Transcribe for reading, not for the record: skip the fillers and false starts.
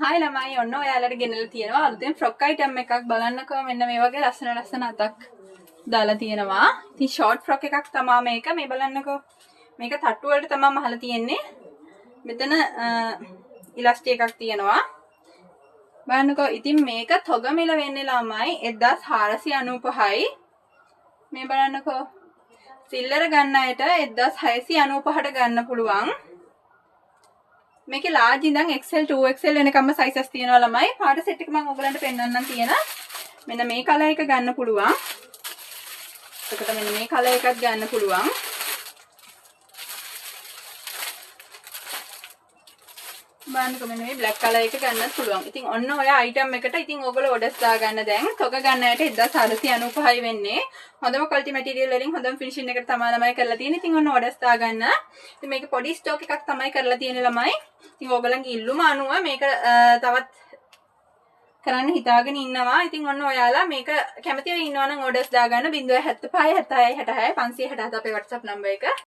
Hi ළමයි ඔන්න ඔයාලට ගෙනල්ලා තියෙනවා අලුතෙන් ෆ්‍රොක් අයිටම් එකක් බලන්නකෝ මෙන්න මේ වගේ ලස්සන අතක් දාලා තියෙනවා. ඉතින් ෂෝට් ෆ්‍රොක් එකක් තමයි මේක. මේ බලන්නකෝ. මේක තට්ටු වලට තමයි මහලා තියෙන්නේ. මෙතන ඉලාස්ටික් එකක් තියෙනවා. බලන්නකෝ. ඉතින් මේක තොග මිල වෙන්නේ ළමයි 1495යි. මේ බලන්නකෝ. සිල්ලර ගන්න අයට 1695ට ගන්න පුළුවන්. මේකේ large ඉඳන් XL 2XL වෙනකම්ම sizes තියෙනවා ළමයි. පාට set එක මම ඔයගලන්ට පෙන්නන්නම් තියෙන. මෙන්න මේ කලර් එක ගන්න පුළුවන්. එතකොට මෙන්න මේ කලර් එකක් ගන්න පුළුවන්. බලන්නකො මෙන්න මේ black කලර් එක ගන්නත් පුළුවන්. ඉතින් ඔන්න ඔය item එකට ඉතින් ඔයගොල්ලෝ orders දාගන්න දැන්. තොග ගන්න අයට 1495 වෙන්නේ. හොඳම quality material වලින් හොඳම finishing එකට තමයි ළමයි කරලා තියෙන්නේ. ඉතින් ඔන්න orders දාගන්න. ඉතින් මේක පොඩි stock එකක් තමයි කරලා තියෙන්නේ ළමයි. ඉතින් ඔයගලන්ගේ ඉල්ලුම අනුව මේක තවත් කරන්න හිතාගෙන ඉන්නවා. ඉතින් ඔන්න ඔයාලා මේක කැමතිව ඉන්නවා නම් orders දාගන්න 075 76 66 567 අපේ WhatsApp number එක.